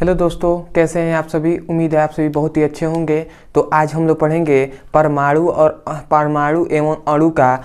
Hello दोस्तों, कैसे हैं आप सभी। उम्मीद है आप सभी बहुत ही अच्छे होंगे। तो आज हम लोग पढ़ेंगे परमाणु एवं अणु का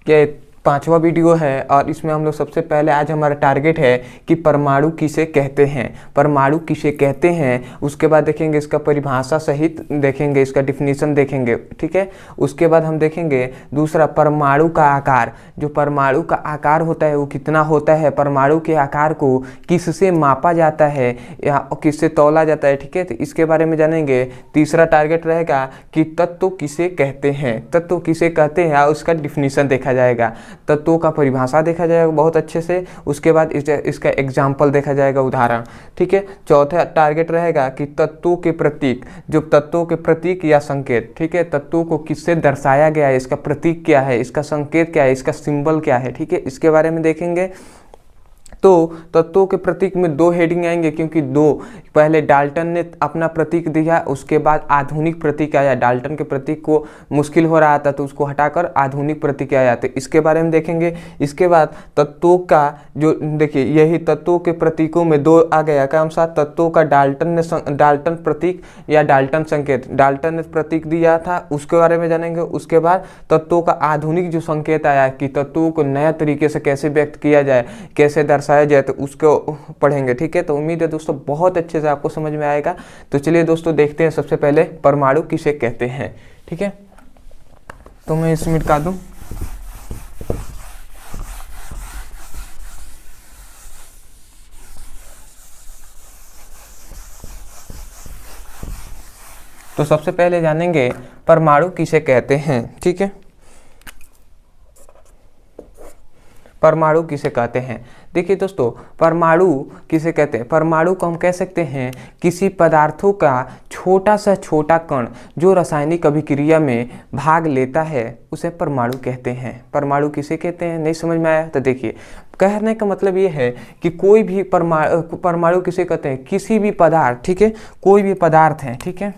के पांचवा वीडियो है। और इसमें हम लोग सबसे पहले आज हमारा टारगेट है कि परमाणु किसे कहते हैं, परमाणु किसे कहते हैं। उसके बाद देखेंगे इसका परिभाषा सहित देखेंगे, इसका डिफिनीशन देखेंगे, ठीक है। उसके बाद हम देखेंगे दूसरा परमाणु का आकार। जो परमाणु का आकार होता है वो कितना होता है, परमाणु के आकार को किससे मापा जाता है या किससे तौला जाता है, ठीक है। तो इसके बारे में जानेंगे। तीसरा टारगेट रहेगा कि तत्व किसे कहते हैं, तत्व किसे कहते हैं और उसका डिफिनीशन देखा जाएगा, तत्वों का परिभाषा देखा जाएगा बहुत अच्छे से। उसके बाद इसका एग्जाम्पल देखा जाएगा, उदाहरण, ठीक है। चौथा टारगेट रहेगा कि तत्वों के प्रतीक, जो तत्वों के प्रतीक या संकेत, ठीक है, तत्वों को किससे दर्शाया गया है, इसका प्रतीक क्या है, इसका संकेत क्या है, इसका सिंबल क्या है, ठीक है, इसके बारे में देखेंगे। तो तत्वों के प्रतीक में दो हेडिंग आएंगे, क्योंकि पहले डाल्टन ने अपना प्रतीक दिया, उसके बाद आधुनिक प्रतीक आया। डाल्टन के प्रतीक को मुश्किल हो रहा था तो उसको हटाकर आधुनिक प्रतीक आया, तो इसके बारे में देखेंगे। इसके बाद तत्वों का जो देखिए, यही तत्वों के प्रतीकों में दो आ गया, कौन सा, तत्वों का डाल्टन प्रतीक या डाल्टन संकेत। डाल्टन ने प्रतीक दिया था, उसके बारे में जानेंगे। उसके बाद तत्वों का आधुनिक जो संकेत आया कि तत्वों को नया तरीके से कैसे व्यक्त किया जाए, कैसे दर्शाया जाए, तो उसको पढ़ेंगे, ठीक है। तो उम्मीद है दोस्तों बहुत अच्छे से आपको समझ में आएगा। तो चलिए दोस्तों देखते हैं सबसे पहले परमाणु किसे कहते हैं, ठीक है। तो मैं इसमें मिटा दूं। तो सबसे पहले जानेंगे परमाणु किसे कहते हैं, ठीक है। परमाणु किसे कहते हैं। देखिए दोस्तों, परमाणु किसे कहते हैं। परमाणु को हम कह सकते हैं किसी पदार्थों का छोटा से छोटा कण जो रासायनिक अभिक्रिया में भाग लेता है उसे परमाणु कहते हैं। परमाणु किसे कहते हैं, नहीं समझ में आया तो देखिए, कहने का मतलब ये है कि कोई भी परमाणु किसे कहते हैं, किसी भी पदार्थ, ठीक है, कोई भी पदार्थ है, ठीक है,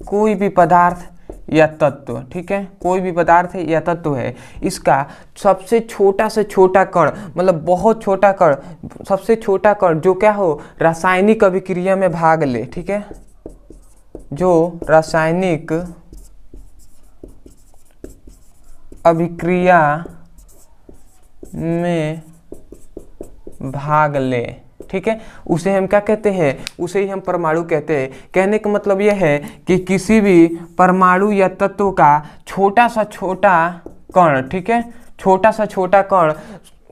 कोई भी पदार्थ या तत्व, ठीक है, कोई भी पदार्थ है या तत्व है, इसका सबसे छोटा से छोटा कण, मतलब बहुत छोटा कण, सबसे छोटा कण जो क्या हो, रासायनिक अभिक्रिया में भाग ले, ठीक है, जो रासायनिक अभिक्रिया में भाग ले, ठीक है, उसे हम क्या कहते हैं, उसे ही हम परमाणु कहते हैं। कहने का मतलब यह है कि किसी भी परमाणु या तत्व का छोटा सा छोटा कण, ठीक है, छोटा सा छोटा कण,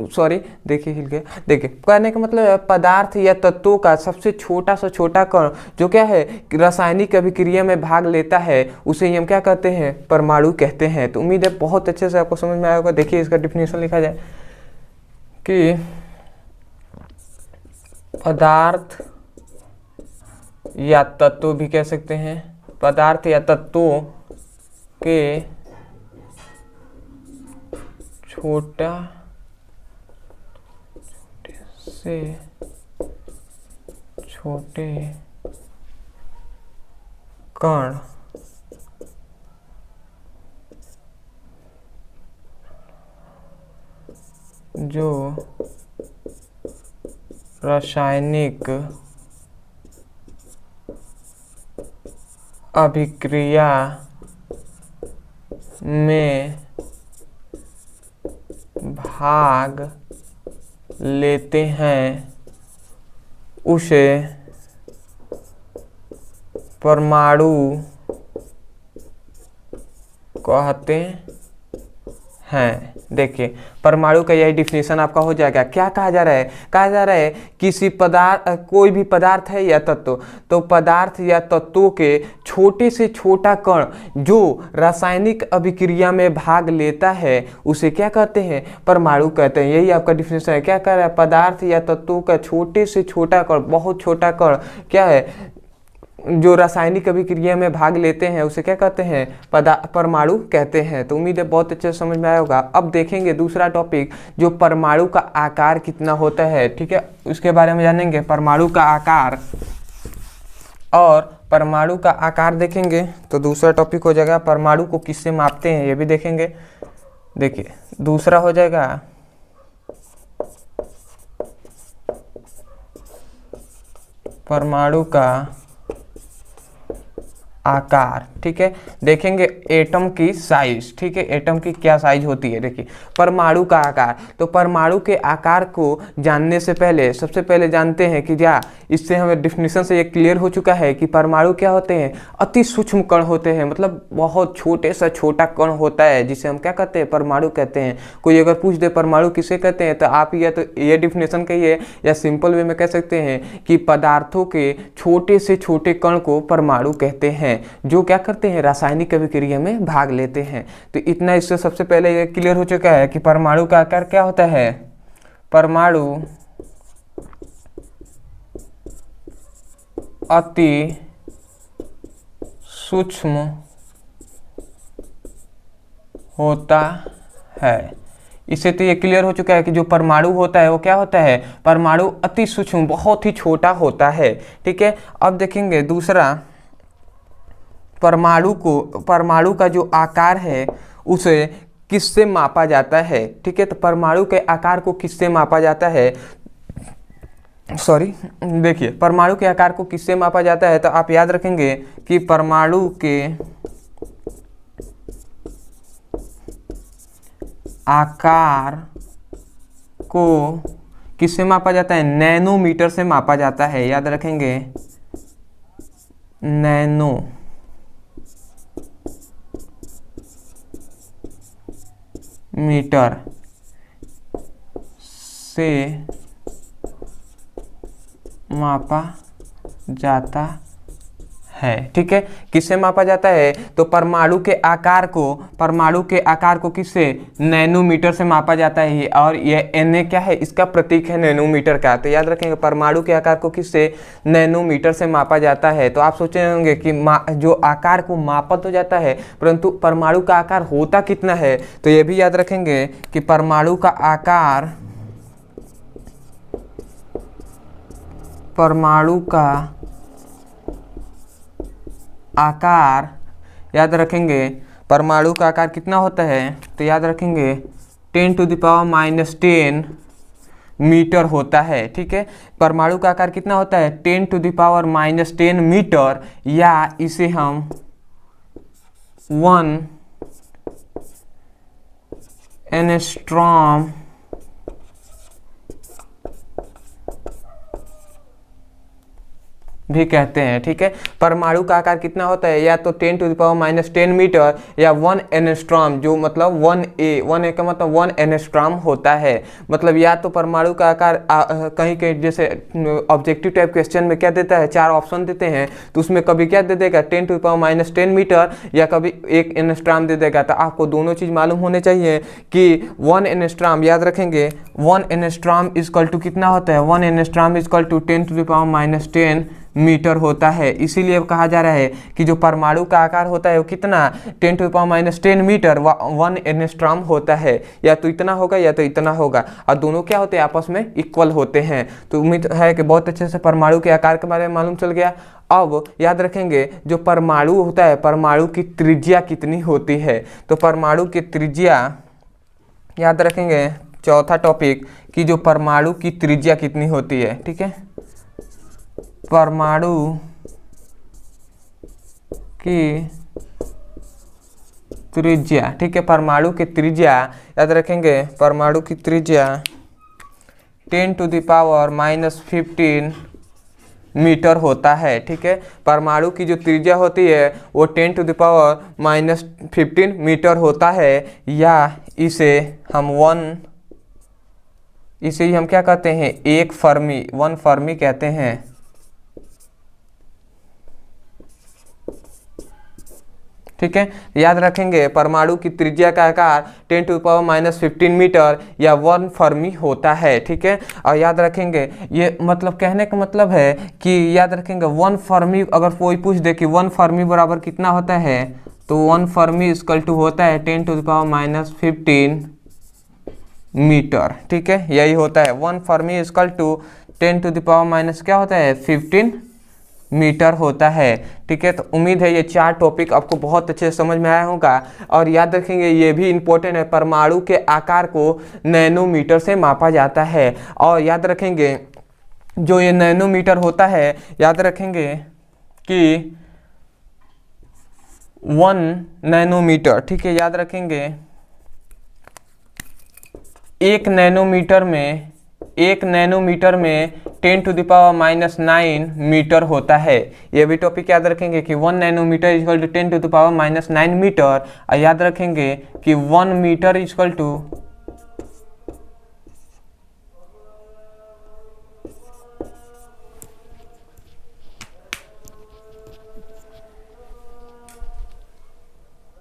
सॉरी देखिए हिल गया, देखिए, कहने का मतलब पदार्थ या तत्वों का सबसे छोटा सा छोटा कण जो क्या है, रासायनिक अभिक्रिया में भाग लेता है, उसे ही हम क्या कहते हैं, परमाणु कहते हैं। तो उम्मीद है बहुत अच्छे से आपको समझ में आया होगा। देखिए इसका डिफिनेशन लिखा जाए कि पदार्थ या तत्व भी कह सकते हैं, पदार्थ या तत्वों के छोटे से छोटे कण जो रासायनिक अभिक्रिया में भाग लेते हैं उसे परमाणु कहते हैं। देखिए परमाणु का यही डिफिनेशन आपका हो जाएगा। क्या कहा जा रहा है, कहा जा रहा है किसी पदार्थ, कोई भी पदार्थ है या तत्व, तो पदार्थ या तत्वों के छोटे से छोटा कण जो रासायनिक अभिक्रिया में भाग लेता है उसे क्या कहते हैं, परमाणु कहते हैं। यही आपका डिफिनेशन है। क्या कह रहा है, पदार्थ या तत्वों का छोटे से छोटा कण, बहुत छोटा कण क्या है, जो रासायनिक अभिक्रिया में भाग लेते हैं उसे क्या कहते हैं, परमाणु कहते हैं। तो उम्मीद है बहुत अच्छे से समझ में आया होगा। अब देखेंगे दूसरा टॉपिक, जो परमाणु का आकार कितना होता है, ठीक है, उसके बारे में जानेंगे। परमाणु का आकार और परमाणु का आकार देखेंगे तो दूसरा टॉपिक हो जाएगा परमाणु को किससे मापते हैं, ये भी देखेंगे। देखिए दूसरा हो जाएगा परमाणु का आकार, ठीक है। देखेंगे एटम की साइज, ठीक है, एटम की क्या साइज होती है। देखिए परमाणु का आकार, तो परमाणु के आकार को जानने से पहले सबसे पहले जानते हैं कि क्या, इससे हमें डिफिनीशन से ये क्लियर हो चुका है कि परमाणु क्या होते हैं, अति सूक्ष्म कण होते हैं, मतलब बहुत छोटे सा छोटा कण होता है जिसे हम क्या कहते हैं, परमाणु कहते हैं। कोई अगर पूछ दे परमाणु किसे कहते हैं, तो आप या तो ये डिफिनेशन कहिए या सिंपल वे में कह सकते हैं कि पदार्थों के छोटे से छोटे कण को परमाणु कहते हैं, जो क्या करते हैं, रासायनिक अभिक्रिया में भाग लेते हैं। तो इतना इससे सबसे पहले ये क्लियर हो चुका है कि परमाणु का आकार क्या होता है, परमाणु अति सूक्ष्म होता है। इससे तो ये क्लियर हो चुका है कि जो परमाणु होता है वो क्या होता है, परमाणु अति सूक्ष्म, बहुत ही छोटा होता है, ठीक है। अब देखेंगे दूसरा, परमाणु का जो आकार है उसे किससे मापा जाता है, ठीक है। तो परमाणु के आकार को किससे मापा जाता है, सॉरी, देखिए परमाणु के आकार को किससे मापा जाता है, तो आप याद रखेंगे कि परमाणु के आकार को किससे मापा जाता है, नैनोमीटर से मापा जाता है। याद रखेंगे नैनो मीटर से मापा जाता है, ठीक है। किससे मापा जाता है, तो परमाणु के आकार को किससे, नैनोमीटर से मापा जाता है। और ये Na क्या है, इसका प्रतीक है नैनोमीटर का। तो याद रखेंगे परमाणु के आकार को किससे, नैनोमीटर से मापा जाता है। तो आप सोचे होंगे कि जो आकार को मापा तो जाता है, परंतु परमाणु का आकार होता कितना है, तो ये भी याद रखेंगे कि परमाणु का आकार याद रखेंगे, परमाणु का आकार कितना होता है, तो याद रखेंगे 10⁻⁻10 मीटर होता है, ठीक है। परमाणु का आकार कितना होता है, 10⁻⁻10 मीटर, या इसे हम 1 एंगस्ट्रॉम भी कहते हैं, ठीक है। परमाणु का आकार कितना होता है, या तो 10⁻⁻10 मीटर या 1 एंगस्ट्रॉम, जो मतलब 1A का मतलब 1 एंगस्ट्रॉम होता है। मतलब या तो परमाणु का आकार कहीं कहीं जैसे ऑब्जेक्टिव टाइप क्वेश्चन में क्या देता है, 4 ऑप्शन देते हैं, तो उसमें कभी क्या दे देगा 10⁻10 मीटर या कभी 1 एंगस्ट्रॉम दे देगा। तो आपको दोनों चीज़ मालूम होने चाहिए कि 1 एंगस्ट्रॉम, याद रखेंगे 1 एंगस्ट्रॉम इक्वल टू कितना होता है, 1 एंगस्ट्रॉम इक्वल टू 10⁻10 मीटर होता है। इसीलिए कहा जा रहा है कि जो परमाणु का आकार होता है वो कितना, 10⁻10 मीटर 1 एंगस्ट्रॉम होता है। या तो इतना होगा या तो इतना होगा, और दोनों क्या होते हैं, आपस में इक्वल होते हैं। तो उम्मीद है कि बहुत अच्छे से परमाणु के आकार के बारे में मालूम चल गया। अब याद रखेंगे जो परमाणु होता है, परमाणु की त्रिज्या कितनी होती है, तो परमाणु की त्रिज्या याद रखेंगे, चौथा टॉपिक, कि जो परमाणु की त्रिज्या कितनी होती है, ठीक है। परमाणु की त्रिज्या, ठीक है, परमाणु की त्रिज्या याद रखेंगे, परमाणु की त्रिज्या 10⁻⁻15 मीटर होता है, ठीक है। परमाणु की जो त्रिज्या होती है वो 10⁻⁻15 मीटर होता है, या इसे हम क्या कहते हैं, 1 फर्मी कहते हैं, ठीक है। याद रखेंगे परमाणु की त्रिज्या का आकार 10⁻⁻15 मीटर या 1 फर्मी होता है, ठीक है। और याद रखेंगे ये मतलब कहने का मतलब है कि याद रखेंगे 1 फर्मी, अगर कोई पूछ दे कि 1 फर्मी बराबर कितना होता है, तो 1 फर्मी इक्वल टू होता है 10⁻⁻15 मीटर, ठीक है। यही होता है 1 फर्मी इक्वल टू 10⁻⁻ क्या होता है, 15 मीटर होता है, ठीक है। तो उम्मीद है ये 4 टॉपिक आपको बहुत अच्छे से समझ में आया होगा। और याद रखेंगे ये भी इम्पोर्टेंट है, परमाणु के आकार को नैनोमीटर से मापा जाता है। और याद रखेंगे जो ये नैनोमीटर होता है, याद रखेंगे कि 1 नैनोमीटर, ठीक है, याद रखेंगे 1 नैनोमीटर में 10⁻⁹ मीटर होता है। ये भी टॉपिक याद रखेंगे कि 1 नैनोमीटर इक्वल टू 10⁻⁹ मीटर, और याद रखेंगे कि 1 मीटर इक्वल टू